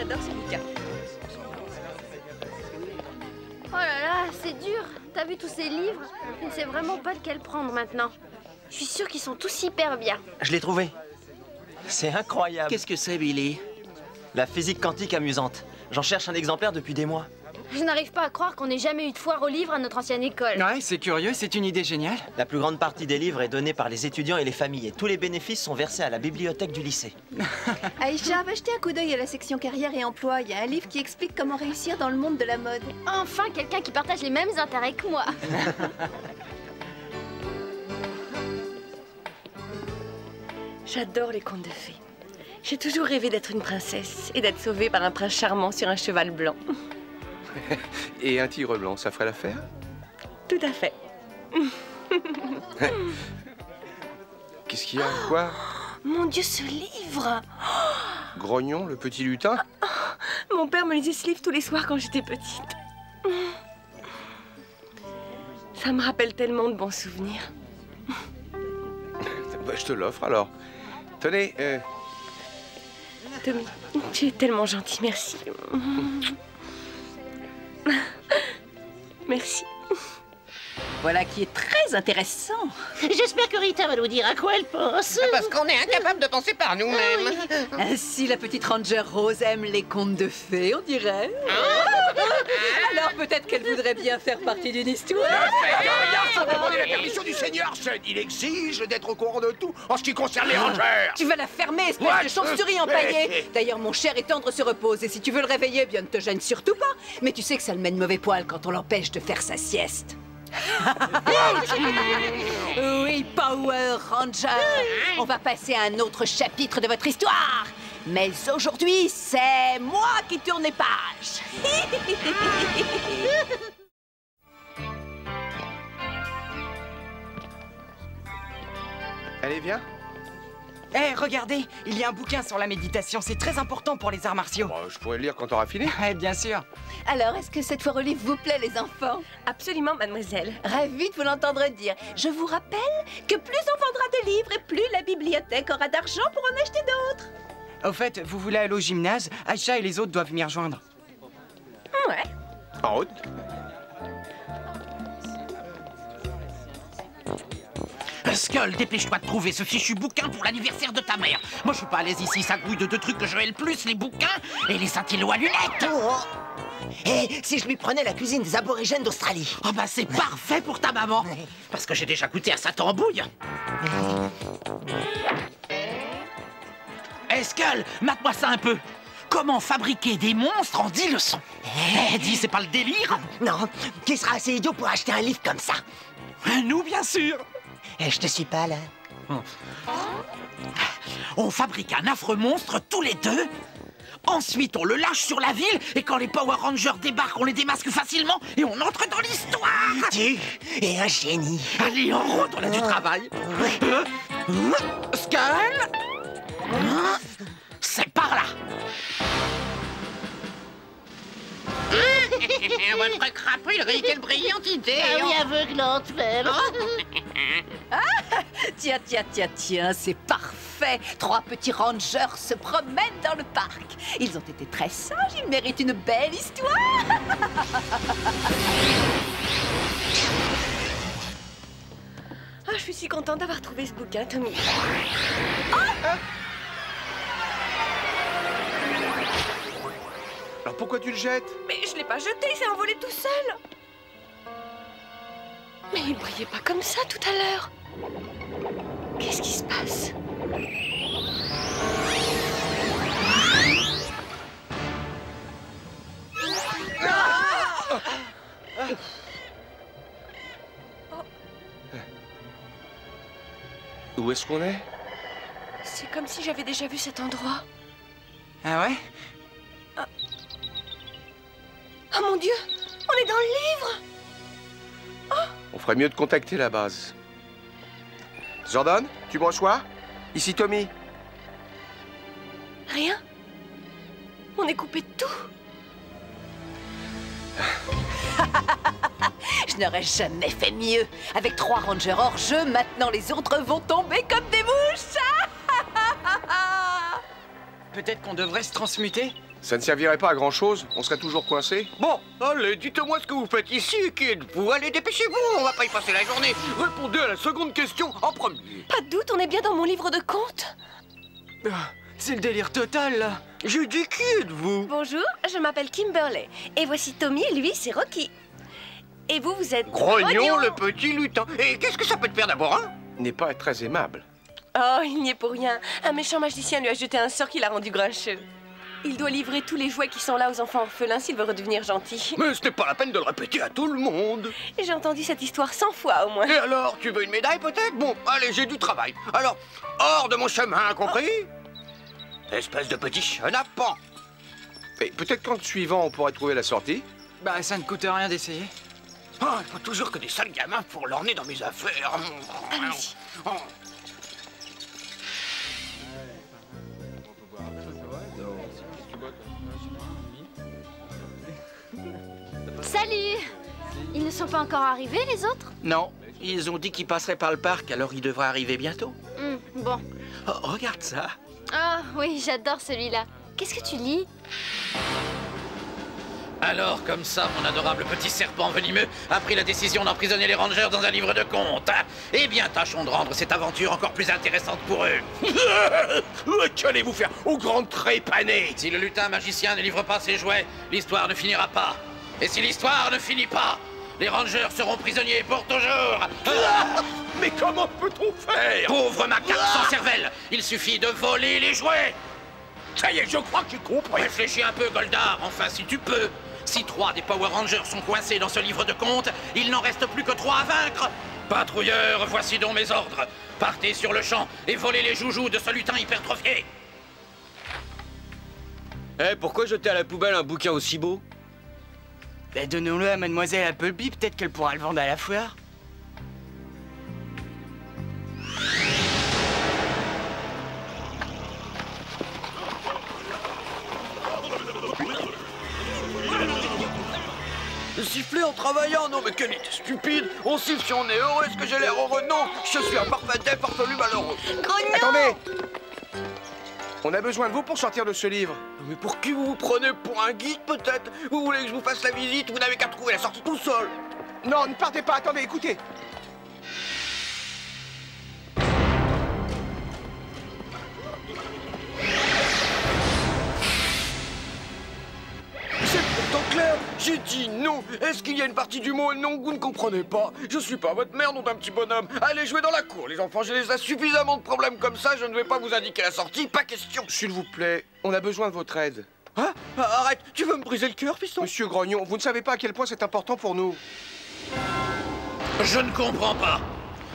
j'adore ce bouquin. Oh là là, c'est dur. T'as vu tous ces livres? Je ne sais vraiment pas lequel prendre maintenant. Je suis sûre qu'ils sont tous hyper bien. Je l'ai trouvé. C'est incroyable. Qu'est-ce que c'est, Billy? La physique quantique amusante. J'en cherche un exemplaire depuis des mois. Je n'arrive pas à croire qu'on n'ait jamais eu de foire aux livres à notre ancienne école. Ouais, c'est curieux, c'est une idée géniale. La plus grande partie des livres est donnée par les étudiants et les familles. Et tous les bénéfices sont versés à la bibliothèque du lycée. Aïcha, va jeter un coup d'œil à la section carrière et emploi. Il y a un livre qui explique comment réussir dans le monde de la mode. Enfin, quelqu'un qui partage les mêmes intérêts que moi. J'adore les contes de fées. J'ai toujours rêvé d'être une princesse et d'être sauvée par un prince charmant sur un cheval blanc. Et un tigre blanc, ça ferait l'affaire? Tout à fait. Qu'est-ce qu'il y a? Quoi? Mon Dieu, ce livre! Grognon, le petit lutin? Mon père me lisait ce livre tous les soirs quand j'étais petite. Ça me rappelle tellement de bons souvenirs. Bah, je te l'offre alors. Tenez, Tommy, tu es tellement gentil, merci. Merci. Voilà qui est très intéressant. J'espère que Rita va nous dire à quoi elle pense. Parce qu'on est incapable de penser par nous-mêmes. Ainsi, la petite ranger Rose aime les contes de fées, on dirait. Alors peut-être qu'elle voudrait bien faire partie d'une histoire. Regarde, sans demander la permission du Seigneur Shed. Il exige d'être au courant de tout en ce qui concerne les rangers. Tu vas la fermer, espèce de chauve-souris empaillée. D'ailleurs, mon cher et tendre se repose. Et si tu veux le réveiller, bien ne te gêne surtout pas. Mais tu sais que ça le met de mauvais poil quand on l'empêche de faire sa sieste. Oui, Power Ranger. On va passer à un autre chapitre de votre histoire. Mais aujourd'hui, c'est moi qui tourne les pages. allez, viens. Hé, regardez, il y a un bouquin sur la méditation, c'est très important pour les arts martiaux. Bon, je pourrais le lire quand t'auras fini. Ouais, bien sûr. Alors, est-ce que cette foire au livre vous plaît, les enfants? Absolument, mademoiselle. Ravie de vous l'entendre dire. Je vous rappelle que plus on vendra de livres et plus la bibliothèque aura d'argent pour en acheter d'autres. Au fait, vous voulez aller au gymnase? Aïcha et les autres doivent m'y rejoindre. Ouais. En route. Skull, dépêche-toi de trouver ce fichu bouquin pour l'anniversaire de ta mère. Moi, je suis pas à l'aise ici, ça grouille de deux trucs que je hais le plus, les bouquins et les scintillos à lunettes. Et si je lui prenais la cuisine des aborigènes d'Australie? Oh bah c'est parfait pour ta maman. Parce que j'ai déjà goûté à sa tambouille. Hey Skull, mate-moi ça un peu. Comment fabriquer des monstres en 10 leçons? Eh, dis, c'est pas le délire? Non, qui sera assez idiot pour acheter un livre comme ça? Nous, bien sûr. Je te suis pas, là. On fabrique un affreux monstre tous les deux. Ensuite, on le lâche sur la ville. Et quand les Power Rangers débarquent, on les démasque facilement. Et on entre dans l'histoire. Tu es un génie. Allez, en route, on a du travail. Skull, c'est par là. Votre crapule, quelle brillante idée. Ah oui, aveuglante même. Tiens, c'est parfait. 3 petits rangers se promènent dans le parc. Ils ont été très sages, ils méritent une belle histoire. Ah, je suis si contente d'avoir trouvé ce bouquin, Tommy. Alors pourquoi tu le jettes? Mais je l'ai pas jeté, il s'est envolé tout seul. Mais il brillait pas comme ça tout à l'heure. Qu'est-ce qui se passe? Où est-ce qu'on est? C'est comme si j'avais déjà vu cet endroit. Ah ouais? Oh mon Dieu, on est dans le livre. On ferait mieux de contacter la base. Jordan, tu me reçois? Ici Tommy. Rien. On est coupé de tout. Je n'aurais jamais fait mieux. Avec 3 rangers hors jeu, maintenant les autres vont tomber comme des mouches. Peut-être qu'on devrait se transmuter? Ça ne servirait pas à grand-chose, on serait toujours coincé. Bon, allez, dites-moi ce que vous faites ici et qui êtes-vous? Allez, dépêchez-vous, on va pas y passer la journée. Répondez à la seconde question en premier. Pas de doute, on est bien dans mon livre de contes. C'est le délire total, là. J'ai dit qui êtes-vous? Bonjour, je m'appelle Kimberley. Et voici Tommy, et lui, c'est Rocky. Et vous, vous êtes... Grognon, le petit lutin. Et qu'est-ce que ça peut te faire d'abord, hein? N'est pas très aimable. Oh, il n'y est pour rien. Un méchant magicien lui a jeté un sort qui l'a rendu grincheux. Il doit livrer tous les jouets qui sont là aux enfants orphelins s'il veut redevenir gentil. Mais ce n'est pas la peine de le répéter à tout le monde. Et j'ai entendu cette histoire 100 fois au moins. Et alors, tu veux une médaille peut-être? Bon, allez, j'ai du travail. Alors, hors de mon chemin, compris? Espèce de petit chenapan. Et peut-être qu'en te suivant, on pourrait trouver la sortie. Bah, ça ne coûte rien d'essayer. Ah, il faut toujours que des sales gamins pour leur nez dans mes affaires. Allez-y. Salut! Ils ne sont pas encore arrivés, les autres? Non, ils ont dit qu'ils passeraient par le parc, alors ils devraient arriver bientôt. Bon. Oh, regarde ça. Ah oui, j'adore celui-là. Qu'est-ce que tu lis? Alors, comme ça, mon adorable petit serpent venimeux a pris la décision d'emprisonner les rangers dans un livre de contes. Eh bien, tâchons de rendre cette aventure encore plus intéressante pour eux. Qu'allez-vous faire au grand trépané? Si le lutin magicien ne livre pas ses jouets, l'histoire ne finira pas. Et si l'histoire ne finit pas, les rangers seront prisonniers pour toujours. Mais comment peut-on faire? Pauvre macaque sans cervelle, il suffit de voler les jouets. Ça y est, je crois que j'ai compris. Réfléchis un peu, Goldar, enfin si tu peux. Si 3 des Power Rangers sont coincés dans ce livre de contes, il n'en reste plus que 3 à vaincre. Patrouilleurs, voici donc mes ordres. Partez sur le champ et volez les joujoux de ce lutin hypertrophié. Pourquoi jeter à la poubelle un bouquin aussi beau? Bah, donnons-le à Mademoiselle Appleby, peut-être qu'elle pourra le vendre à la foire. Siffler en travaillant, non mais quelle idée stupide. On siffle si on est heureux, est-ce que j'ai l'air heureux? Non, je suis un parfait farfelu malheureux. Attendez! On a besoin de vous pour sortir de ce livre. Mais pour qui vous vous prenez? Pour un guide peut-être? Vous voulez que je vous fasse la visite? Vous n'avez qu'à trouver la sortie tout seul. Non, ne partez pas, attendez, écoutez. C'est pourtant clair, j'ai dit non. Est-ce qu'il y a une partie du mot non que vous ne comprenez pas? Je suis pas votre mère, nom d'un petit bonhomme. Allez jouer dans la cour, les enfants, j'ai déjà suffisamment de problèmes comme ça, je ne vais pas vous indiquer la sortie, pas question. S'il vous plaît, on a besoin de votre aide. Hein? Arrête, tu veux me briser le cœur, fiston? Monsieur Grognon, vous ne savez pas à quel point c'est important pour nous. Je ne comprends pas.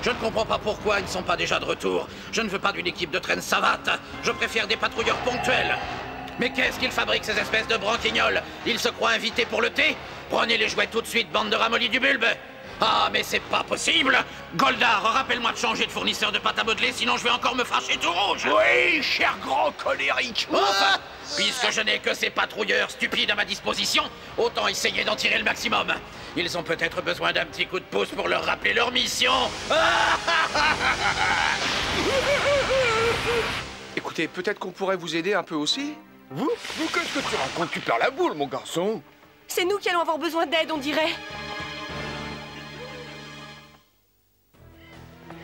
Je ne comprends pas pourquoi ils ne sont pas déjà de retour. Je ne veux pas d'une équipe de traîne savate. Je préfère des patrouilleurs ponctuels. Mais qu'est-ce qu'ils fabriquent, ces espèces de branquignoles? Ils se croient invités pour le thé? Prenez les jouets tout de suite, bande de ramollis du bulbe. Ah, mais c'est pas possible. Goldar, rappelle-moi de changer de fournisseur de pâte à modeler, sinon je vais encore me fâcher tout rouge. Oui, cher grand colérique. Enfin, puisque je n'ai que ces patrouilleurs stupides à ma disposition, autant essayer d'en tirer le maximum. Ils ont peut-être besoin d'un petit coup de pouce pour leur rappeler leur mission. Écoutez, peut-être qu'on pourrait vous aider un peu aussi? Vous, qu'est-ce que tu racontes? Tu perds la boule, mon garçon. C'est nous qui allons avoir besoin d'aide, on dirait.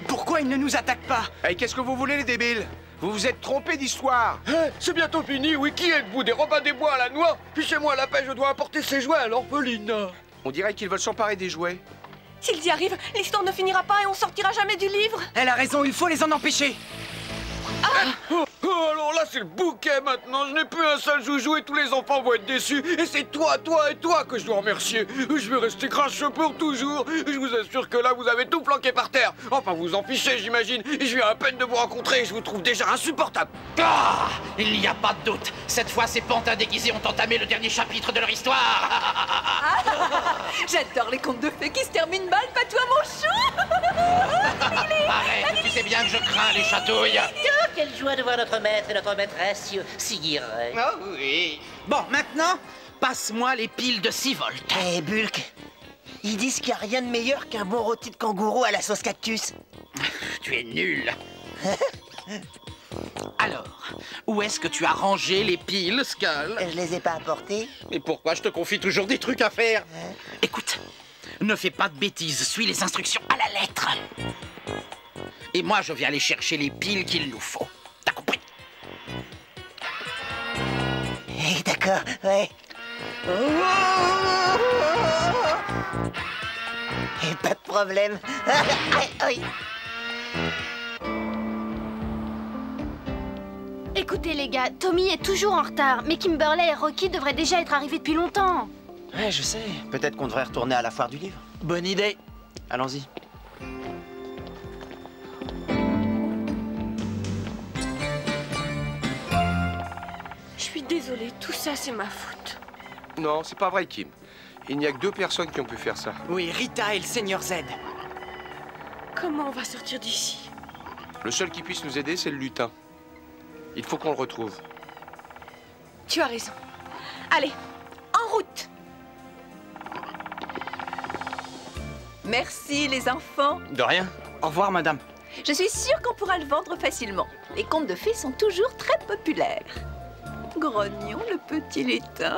Pourquoi ils ne nous attaquent pas? Hey, qu'est-ce que vous voulez, les débiles? Vous vous êtes trompés d'histoire. C'est bientôt fini, oui. Qui êtes-vous? Des Robins des Bois à la noix? Fichez-moi la paix, je dois apporter ces jouets à l'orpheline. On dirait qu'ils veulent s'emparer des jouets. S'ils y arrivent, l'histoire ne finira pas et on sortira jamais du livre. Elle a raison, il faut les en empêcher. Oh, alors là, c'est le bouquet maintenant. Je n'ai plus un seul joujou et tous les enfants vont être déçus. Et c'est toi et toi que je dois remercier. Je vais rester grincheux pour toujours. Je vous assure que là, vous avez tout planqué par terre. Enfin, vous en fichez, j'imagine. Et je viens à peine de vous rencontrer et je vous trouve déjà insupportable. Ah, il n'y a pas de doute. Cette fois, ces pantins déguisés ont entamé le dernier chapitre de leur histoire. J'adore les contes de fées qui se terminent mal, pas toi mon chou. Arrête, tu sais bien que je crains les chatouilles. Oh, quelle joie de voir notre maître et notre maîtresse seguir. Ah oui. Bon, maintenant, passe-moi les piles de 6 volts. Eh, Bulk, ils disent qu'il n'y a rien de meilleur qu'un bon rôti de kangourou à la sauce cactus. Tu es nul. Alors, où est-ce que tu as rangé les piles, Skull? Je les ai pas apportés. Mais pourquoi je te confie toujours des trucs à faire? Écoute, ne fais pas de bêtises, suis les instructions à la lettre. Et moi, je vais aller chercher les piles qu'il nous faut. T'as compris? D'accord, ouais. Et pas de problème. Écoutez les gars, Tommy est toujours en retard, mais Kimberley et Rocky devraient déjà être arrivés depuis longtemps. Ouais, je sais. Peut-être qu'on devrait retourner à la foire du livre. Bonne idée. Allons-y. Je suis désolée, tout ça c'est ma faute. Non, c'est pas vrai, Kim. Il n'y a que 2 personnes qui ont pu faire ça. Oui, Rita et le Seigneur Z. Comment on va sortir d'ici? Le seul qui puisse nous aider, c'est le lutin. Il faut qu'on le retrouve. Tu as raison. Allez, en route! Merci, les enfants. De rien. Au revoir, madame. Je suis sûre qu'on pourra le vendre facilement. Les contes de fées sont toujours très populaires. Grognon, le petit lutin.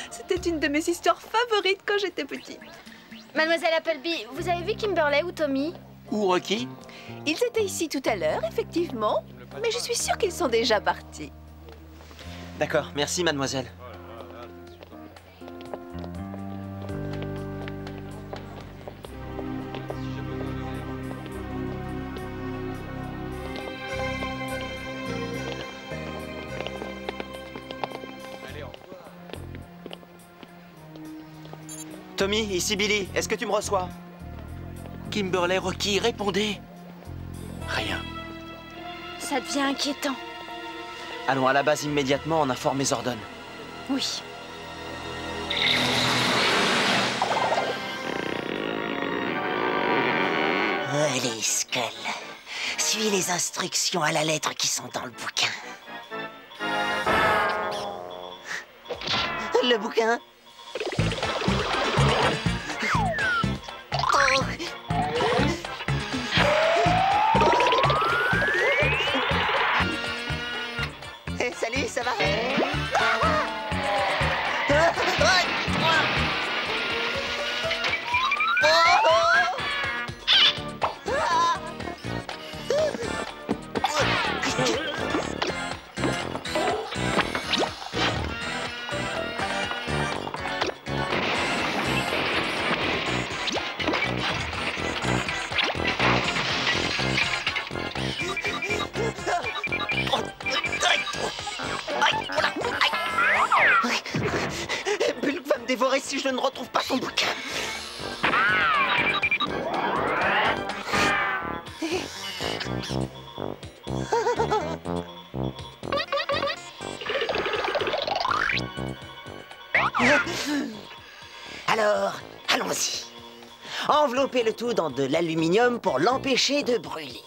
C'était une de mes histoires favorites quand j'étais petite. Mademoiselle Appleby, vous avez vu Kimberley ou Tommy? Ou Rocky? Ils étaient ici tout à l'heure, effectivement. Mais je suis sûre qu'ils sont déjà partis. D'accord, merci mademoiselle. Tommy, ici Billy, est-ce que tu me reçois? Kimberley, Rocky, répondez. Rien. Ça devient inquiétant. Allons à la base immédiatement, on informe les ordonnes. Oui. Allez, Skull. Suis les instructions à la lettre qui sont dans le bouquin. Le bouquin? Oh. Salut, ça va? Bulk va me dévorer si je ne retrouve pas son bouquin. Alors, allons-y. Enveloppez le tout dans de l'aluminium pour l'empêcher de brûler.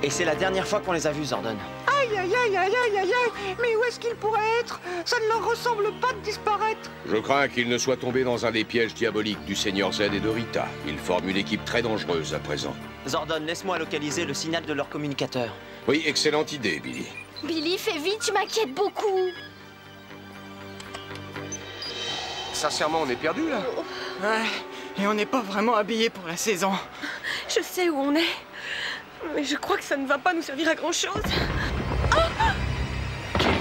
Et c'est la dernière fois qu'on les a vus, Zordon. Aïe, aïe, aïe, aïe, aïe, aïe, aïe. Mais où est-ce qu'ils pourraient être? Ça ne leur ressemble pas de disparaître. Je crains qu'ils ne soient tombés dans un des pièges diaboliques du Seigneur Z et de Rita. Ils forment une équipe très dangereuse à présent. Zordon, laisse-moi localiser le signal de leur communicateur. Oui, excellente idée, Billy. Billy, fais vite, tu m'inquiètes beaucoup. Sincèrement, on est perdu là. Ouais, et on n'est pas vraiment habillés pour la saison. Je sais où on est, mais je crois que ça ne va pas nous servir à grand-chose.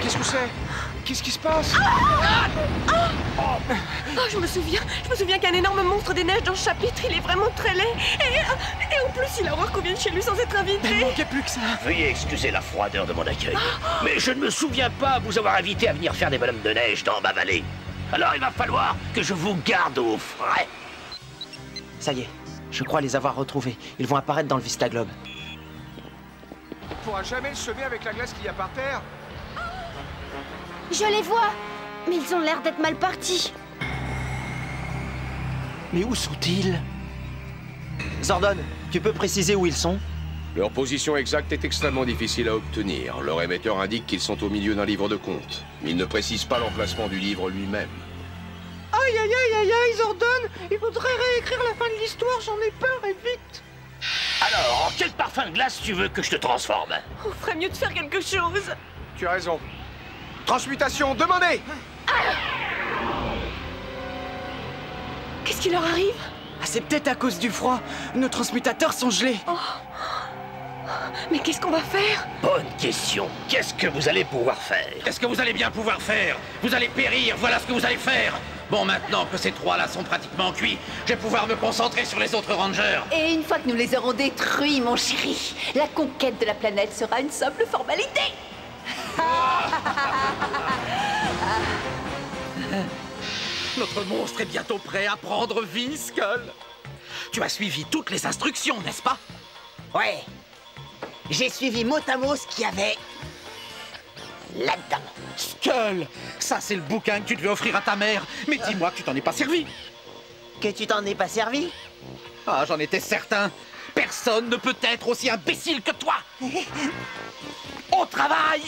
Qu'est-ce que c'est? Qu'est-ce qui se passe? Oh, je me souviens qu'un énorme monstre des neiges dans le chapitre, il est vraiment très laid. Et en plus, il a horreur qu'on vienne chez lui sans être invité. Il manquait plus que ça. Veuillez excuser la froideur de mon accueil, mais je ne me souviens pas vous avoir invité à venir faire des bonhommes de neige dans ma vallée. Alors il va falloir que je vous garde au frais. Ça y est, je crois les avoir retrouvés. Ils vont apparaître dans le Vista Globe. On pourra jamais le semer avec la glace qu'il y a par terre. Je les vois, mais ils ont l'air d'être mal partis. Mais où sont-ils? Zordon, tu peux préciser où ils sont? Leur position exacte est extrêmement difficile à obtenir. Leur émetteur indique qu'ils sont au milieu d'un livre de comptes. Mais il ne précise pas l'emplacement du livre lui-même. Aïe, aïe, aïe, aïe, aïe, Zordon. Il faudrait réécrire la fin de l'histoire, j'en ai peur, et vite. Alors, en quel parfum de glace tu veux que je te transforme? On ferait mieux de faire quelque chose. Tu as raison. Transmutation demandée. Qu'est-ce qui leur arrive? Ah, c'est peut-être à cause du froid. Nos transmutateurs sont gelés. Oh. Mais qu'est-ce qu'on va faire? Bonne question. Qu'est-ce que vous allez pouvoir faire? Qu'est-ce que vous allez bien pouvoir faire? Vous allez périr, voilà ce que vous allez faire. Bon, maintenant que ces trois-là sont pratiquement cuits, je vais pouvoir me concentrer sur les autres rangers. Et une fois que nous les aurons détruits, mon chéri, la conquête de la planète sera une simple formalité. Notre monstre est bientôt prêt à prendre vie, Skull. Tu as suivi toutes les instructions, n'est-ce pas? Ouais. J'ai suivi mot à mot ce qu'il y avait là-dedans. Skull, ça c'est le bouquin que tu devais offrir à ta mère. Mais dis-moi que tu t'en es pas servi. Que tu t'en es pas servi? Ah, j'en étais certain. Personne ne peut être aussi imbécile que toi. Au travail!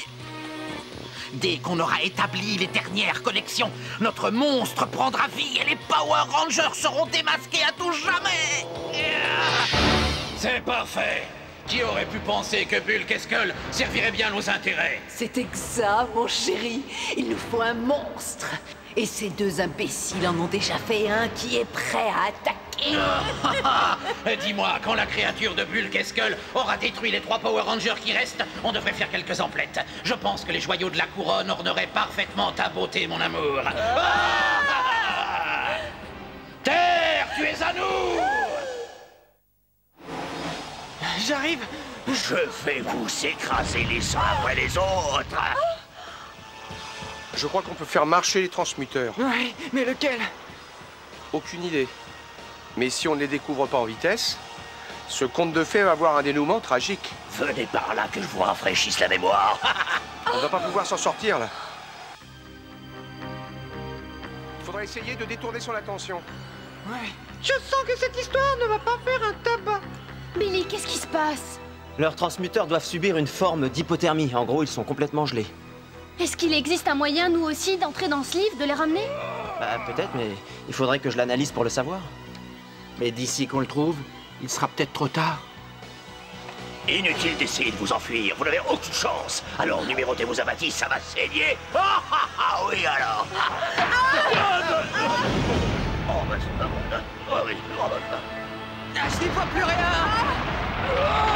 Dès qu'on aura établi les dernières connexions, notre monstre prendra vie et les Power Rangers seront démasqués à tout jamais. C'est parfait. Qui aurait pu penser que Bulk et Skull serviraient bien nos intérêts? C'est exact, mon chéri. Il nous faut un monstre. Et ces deux imbéciles en ont déjà fait un qui est prêt à attaquer. Dis-moi, quand la créature de Bulk et Skull aura détruit les 3 Power Rangers qui restent, on devrait faire quelques emplettes. Je pense que les joyaux de la couronne orneraient parfaitement ta beauté, mon amour. Terre, tu es à nous! J'arrive. Je vais vous écraser les uns après les autres. Je crois qu'on peut faire marcher les transmuteurs. Ouais, mais lequel? Aucune idée. Mais si on ne les découvre pas en vitesse, ce conte de fées va avoir un dénouement tragique. Venez par là que je vous rafraîchisse la mémoire. On va pas pouvoir s'en sortir, là. Il faudra essayer de détourner son attention. Ouais. Je sens que cette histoire ne va pas faire un tabac. Billy, qu'est-ce qui se passe? Leurs transmuteurs doivent subir une forme d'hypothermie. En gros, ils sont complètement gelés. Est-ce qu'il existe un moyen, nous aussi, d'entrer dans ce livre, de les ramener? Bah, peut-être, mais il faudrait que je l'analyse pour le savoir. Mais d'ici qu'on le trouve, il sera peut-être trop tard. Inutile d'essayer de vous enfuir, vous n'avez aucune chance. Alors numérotez vos abattis, ça va saigner. Oui alors. Ah, je n'y vois plus rien.